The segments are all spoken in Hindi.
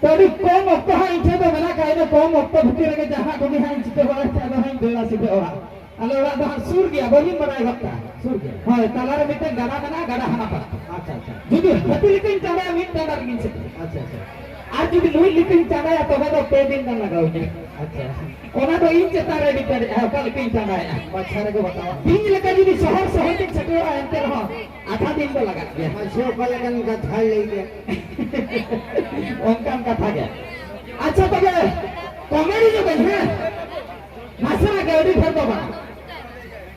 तभी कम अक्ट हाँ इच्छे तो मेरा कहीं कम अक्ट भूति रखे जहाँ कभी हाँ चिते वाला चाहे हाँ बेला सीधे वाला अल्लाह वाला तो हाँ सूर गया बोली बनाए वक्ता सूर गया हाँ तालारे मिटे गड़ा मना गड़ा हना पर अच्छा जुदी हती लिपिंग चाहे मिट तालार गिन से अच्छा आज जुदी मुई लिपिंग चाहे या तो मैं पे दिन का लगाओ जी अच्छा कोना तो इन चेतारे डिपेंड है कल लिपिंग चाहे अच्छा रे को बताओ तीन लेकर जुदी शहर शहर तक चटे हुआ एंटर हाँ आधा दिन तो लगा गया मैं शो कल लगन का थाल ले गया उनका कथा गया अच्छा तो क्या कॉमेडी जो बन है नाचना गौरी फिर तो बना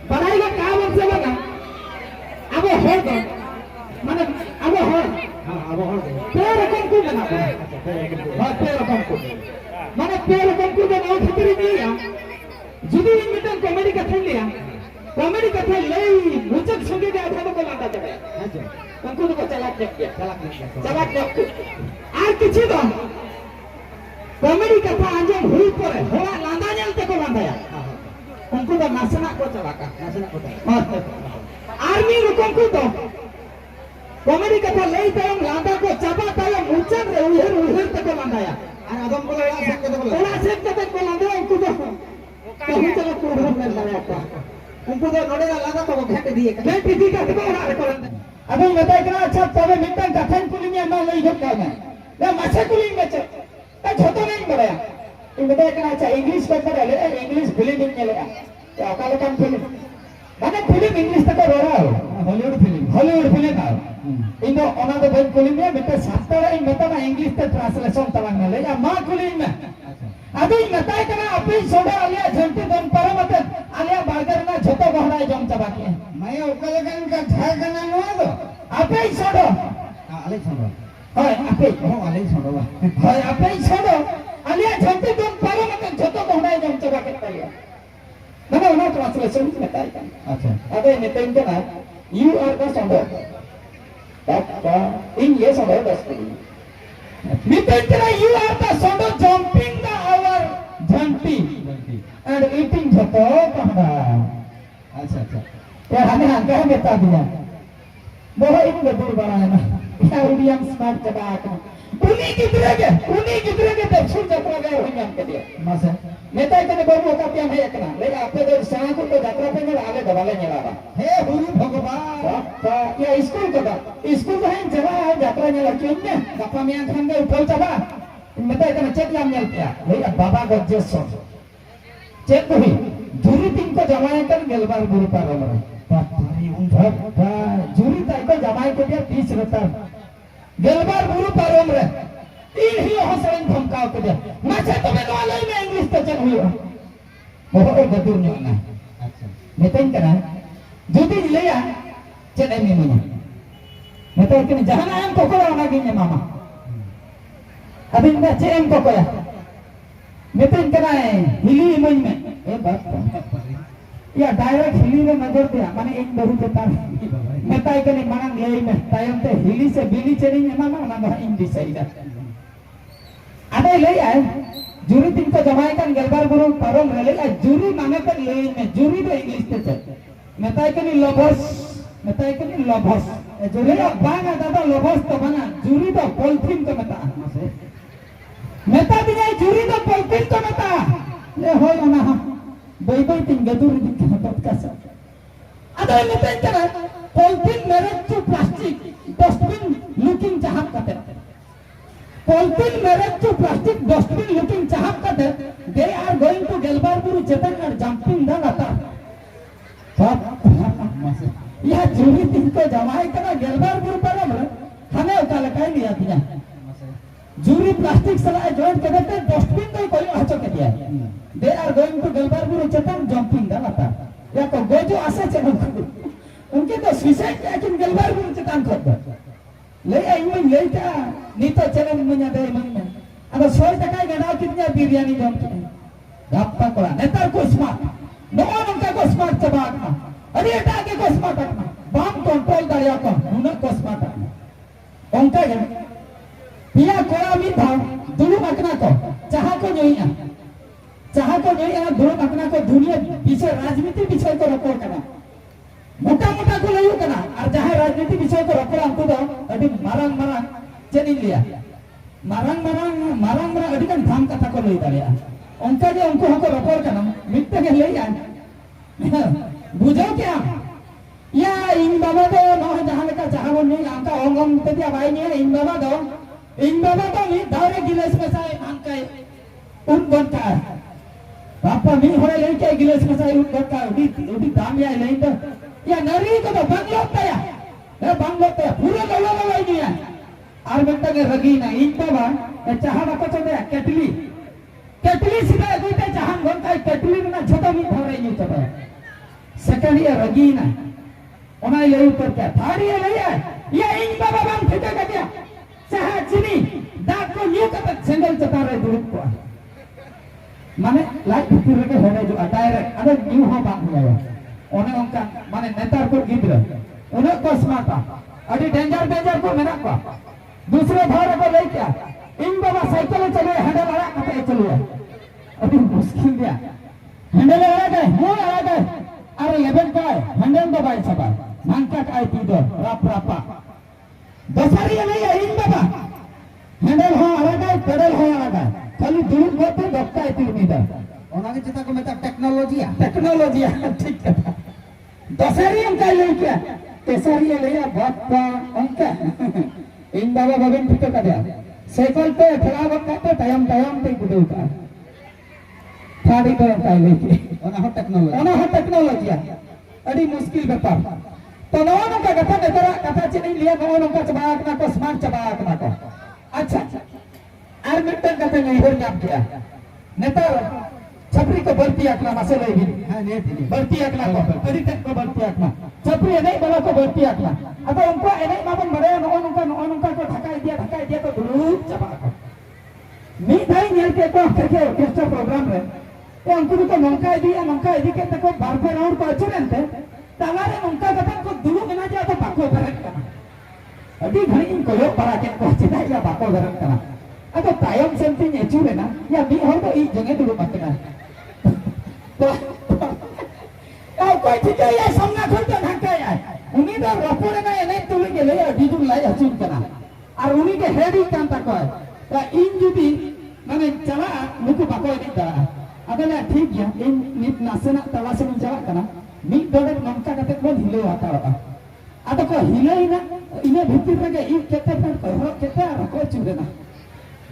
बनाएगा काम हमसे बना अब हो तो माने अब हो अब हो तेरे कौन को बना हाँ तेरे कौन को माने तेरे कौन को बना खतरी नहीं है जुदी मिटन कॉमेडी कथा लिया कॉमेडी कथा ले मुझक सुनके गया था तो को लाता चले अच्छा उनको तो चलाक देख गया चलाक देख आज किसी तो कॉमेडी कथा अंजम हुई पर होड़ा लांदा जलते को लांदा उनको तो नाचना को चलाका आर्मी रुकन को तो कॉमेडी कथा ले तायम लांदा को चापा तायम मुचन रे उहेर तक को लांदाया और आदम को ओला सेक तक को लांदा उनको तो कहीं चलो प्रोग्राम में लाया था उनको तो नोड़े लांदा तो घेट दिए का तो ओला रे को लांदा अबे बताए करा अच्छा तबे मिटन कथन कुलिंग में लई गट का मैं ले माछे कुलिंग में ए छोटो नहीं बड़या इन बताए करा अच्छा इंग्लिश का पढ़ा ले इंग्लिश फिल्म में ले क्या काले काम फिल्म माने फिल्म इंग्लिश तक रोरा हॉलीवुड फिल्म का इन दो ओना दो बन फिल्म में बेटा सातरा इन मता ना इंग्लिश ते ट्रांसलेशन तलांग में ले या मां फिल्म में अबे बताए करा अपनी सोडा आलिया झंटी दम पर मत आलिया बर्गर ना छोटो बहड़ा जम चबा के मैं ओकले कन का था करना नो दो अपे सोडो आले सोडो हाय अपे हो आले सोडो हाय अपे सोडो आलिया झंटी दम पर मत छोटो बहड़ा जम चबा के तालिया ना ना ट्रांसलेशन में बताए कन अच्छा अबे ने तो इनका यू आर द सोडो that in yes or no that's me think you are the sound of jumping the our jhanti and eating jhato kahna अच्छा यार हमें क्या बता दिया बहुत इन गदूर बना है ना क्या उड़ियम स्मार्ट चबा का उन्हीं कितने के दक्षिण यात्रा गए होंगे हमके लिए मसे नेता इतने बड़े का क्या है इतना लेकिन आपने तो सना को तो यात्रा पे में आले दबाले नहीं रहा हे गुरु भगवान या स्कूल का स्कूल तो है जगह है यात्रा नहीं लगी ने बापा मियां खान के उठाओ चबा नेता इतने चेक लाम नहीं किया लेकिन बाबा गज्जे सो चेक हुई जूरी तीन को जमाए कर गेलबार गुरु पर रहा बापरी उनका जूरी ताई को जमाए को दिया 30 रुपए गेलबार गुरु पर रे तीन ही हसरन धमकाव के दिया माचे तो मैं वाले में इंग्लिश तो चल हुई बहुत गदुर नहीं ना अच्छा नेतन करा जुदी लिया चले में मुझे नेता के जहां आम को कोला ना गिने मामा अभी मैं चेम को कोया नेतन करा हिली मुझ में ए बात या डायरेक्ट हिली में नजर दिया माने एक बहु देता नेता के ने मांग ले में तायम ते हिली से बिली चली में मामा ना इंग्लिश सही है अबे ले आए जूरी तीन को जमाए kan गेलबार गुरु परम ले आए जूरी माने कर ले में जूरी तो इंग्लिश ते चल नेता के ने लभस जूरी बांगा दादा लभस तो बना जूरी तो पॉलिथिन तो मता नेता भी नहीं जूरी तो पॉलिथिन तो मता ले हो ना बई तीन गदुर दिन पॉडकास्ट अबे नेता इतना पॉलिथिन मेरे तो प्लास्टिक डस्टबिन लुकिंग जहां करते पॉलिथिन मेरे to plastic dustbin looking chahap kate they are going to Gelbarburu Chetan and jumping the lata यह जूरी तीन को जमाए करा Gelbarburu पर हमें उतार लगाए लिया दिया जूरी प्लास्टिक सलाह जॉइंट कर देते डस्टबिन को कोई हचो के दिया they are going to Gelbarburu Chetan jumping the lata या तो गोजो आसे चलो उनके तो सुसाइड लेकिन Gelbarburu Chetan कर ले आई मैं ले का नीतो चले मुझे दे मन अब 100 टका गनाव कितना बिरयानी जम के गप्पा कोला नेता को स्मार्ट नो उनका को स्मार्ट चबा अरे एटा के को स्मार्ट बम कंट्रोल दरिया को उन को स्मार्ट उनका पिया कोला मी था दुलु मकना को चाहा को नहीं दुलु मकना को दुनिया पीछे राजनीति पीछे को रखो करना मोटा को लयू करना और जहां राजनीति विषय को रखला हमको तो अभी मारंग चेनी लिया marang marang adi kan dham kata ko lay daria onka ge unko hoko ropor kana mitte ge lay an bujho kya ya in baba do no jahan ka jahan ni angka ongom te dia bai ni in baba do ni daure gilas me sai angkai un bonka papa mi hore lay ke gilas me sai un bonka udi dam ya lay to ya nari ko do banglo ta ya banglo ta pura galo lay ni ya ar betta ge ragi na in baba चाहा बाको चले केटली केटली सीधा गुइते चाहन गन काय केटली ना छोटा मी धरे नी चबे सेकंड ईयर रगीना ओना ले ऊपर क्या थारी ले ये इन बाबा बम ठेके का क्या चाहा चिनी दाग को न्यू का सिंगल चता रे दुरुप को माने लाइट भीतर के होने जो डायरेक्ट अरे न्यू हो बांग हुआ ओने उनका माने नेतार को गिद्र उन्हें को स्मार्ट अडी डेंजर को मेरा को दूसरे भार को ले क्या इन बाबा साइकिल चले हैंडल आड़ा कते चलिए अभी मुश्किल दिया हैंडल आड़ा गए हो आड़ा गए अरे लेवल का हैंडल दबाई सबा मांका काय तीदो रप रपा दसरी नहीं है इन बाबा हैंडल हो आड़ा गए पेडल हो आड़ा गए खाली दुरुप होते दक्का तीमीदा ओना के चिता को मेता टेक्नोलॉजी ठीक कथा दसरी हम काय ले क्या तेसरी ले या बाप्पा अंका इन बाबा बबिन ठीक कथा साइकिल पे ठेला बक्का टाइम पे गुडू का थाड़ी पे काय लेके ओना हो टेक्नोलॉजी अड़ी मुश्किल व्यापार तो नोनो का कथा चेनी लिया नोनो का चबाक ना को स्मार्ट चबाक ना को अच्छा आर मिटन कथा नहीं हो नाम किया नेता छपरी को बढ़ती आकना मसले भी हां ने बढ़ती आकना को अड़ी तक को बढ़ती आकना छपरी नहीं बला को बढ़ती आकना अब उनको नहीं मामन मरे नोनो का को ढकाई दिया तो ग्रुप चबाक मी भाई नेल के को करके ऑर्केस्ट्रा प्रोग्राम रे ए अंकुर को नंका इदी के तको बारफे राउंड को अचुरंते तलारे नंका कथा को दुलु मेना जा तो बाको बरक कना अभी घणी को यो परा के को चिता या बाको बरक कना अब तायम सेंती नेचुरे ना या मी हो तो ई जगह दुलु मतना तो कोई ठीक है ये समना खोल तो ढका है उनी तो रपोरे ना नहीं तुले के ले डिजुल लाई अचुन कना और उनी के हेडी काम तको है इन जुदी माने चला नुकु बाको इदी करा अबे ठीक है इन नित नासना तला से चला कना मी डोडे नमका कते को हिले आता आता को हिले ना इने भीतर रे ई केते पर को केते रको चुरे ना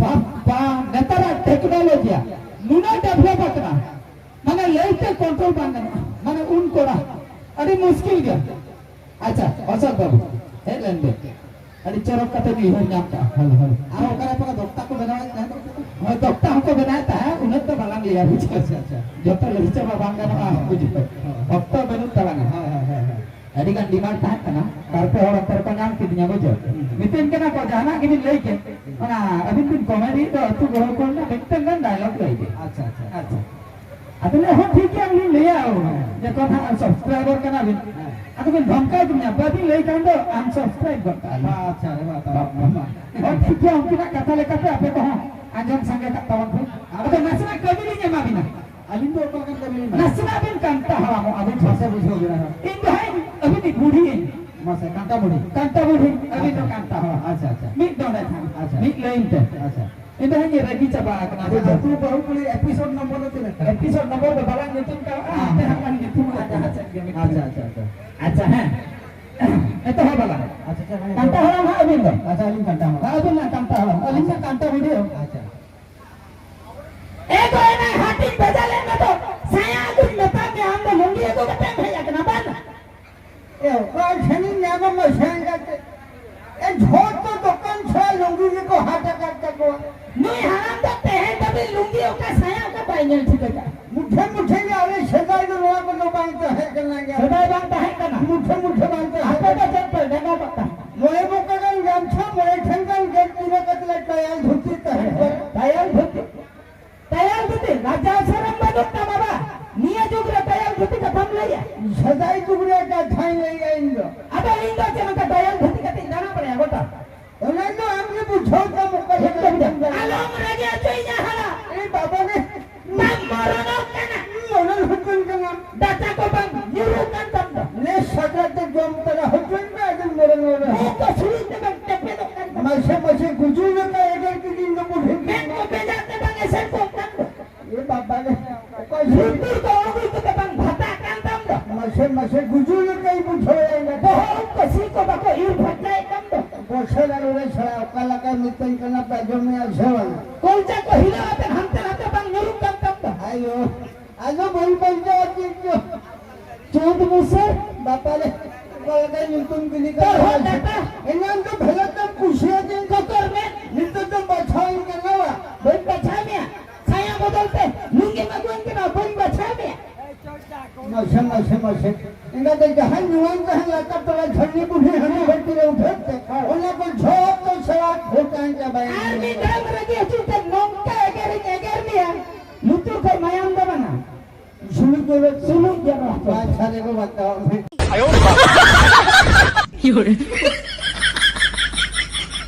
पापा नेतरा टेक्नोलॉजी नुना डेवलप करा माने लेते कंट्रोल बांधना माने उन कोड़ा अरे मुश्किल गया अच्छा औसत बाबू हे लेंदे अरे चरक कते भी हो नामता हल आ ओकरा पर दोक्ता को बनाया है दोक्ता हमको बनाया है उन्हें तो बालांग लिया अच्छा जोता लगिचा बांगा ना बुझ दोक्ता बनु तलांग हां अडी का डिमांड था कना कारपे और अंतर का नाम किदnya बुझो मितिन केना को जाना कि ले के ना अभी तुम कॉमेडी तो तू गो को ना मितन का डायलॉग ले के अच्छा अतले हो ठीक है हम ले आओ जे कथा सब्सक्राइबर कना भी अतले धमका दुनिया बादी ले कांड अनसब्सक्राइब करता अच्छा रे बात और ठीक है हम किना कथा लेकर पे आपे कहो आजम संगे का तवन अब तो नसना कभी नहीं माबिना अलिन तो को कभी नहीं नसना बिन कांता हवा मो अभी भाषा बुझो गिरा इन भाई अभी नी बूढ़ी है मासे कांता बूढ़ी अभी तो कांता हवा अच्छा मी दोने था अच्छा मी लेइन थे अच्छा इन भाई ये रगी चबा कना तू बहुत बड़ी एपिसोड नंबर तो बालांग नितिन का आते हम नितिन अच्छा है itu apa lah? Kanta orang apa ini? Asalin kanta orang. Asalin kanta orang. Asalin kanta video. Acha. Ego ini hati bejalan itu. Saya aku lepas ni anda lungi aku kata saya kenapa? Kalau sini nyaman macam kata. झोट तो दुकान से लुंगी को हाथ करता को नहीं हराम करते हैं तभी लुंगी का साया का पाइनल छिटेगा मुठे में आवे सदाई तो लोग को बांधते है करना क्या सदाई बांधता है करना मुठे बांधते हैं हाथ का चल पर देना पड़ता मोए मुकदम गामछा मोए ठंगन गेट पूरा कतला तैयार धोती तैयार धोती राजा शरम बदता बाबा निया जुगरे तैयार धोती का थम लिया सदाई जुगरे का थाई लिया इंदो अबे इंदो के का तैयार धोती का जाना पड़ेगा गोटा उन्हें तो हमने पूछो तो मुकदम आलोम राजा चोइना हला ए बाबा ने नाम मरनो कना मरन हुकुम कना दाता को बंग युरु kan तब ने सगत जम तरा हुकुम में अदन मरन हो रहा है तो सुनी ते बंग टेपे तो kan मसे गुजू में का एगर की से गुजूर कहीं पूछो बहुत कसी को बाको ईर फटना एकदम तो पोछे लगे रे छड़ा कला का मितन करना पैजो में आसेवन कौन सा को हिला आते हमते रहते बंग नरू कम कम तो आयो आजो बोल पंजा जो चोट मुसे बापा रे कला का मितन गिनी तो हो कर जाता इन्हें तो भला तुम कुशिया दिन तो कर में नित्य तुम बचाओ करना हुआ बन बचा में छाया बदलते लुंगी में गुन के ना बन बचा में मौसम इनका तो जहां नुआन कहां लगा तो झड़नी बुढ़ी हमें बैठी रहे उठते उन्हें को झोप तो सवा होता है क्या बयान आर्मी ड्राइव रखी अच्छी तक नोम का अगर में लुतु को मयाम दबना सुनु तो सुनु जरा अच्छा देखो बताओ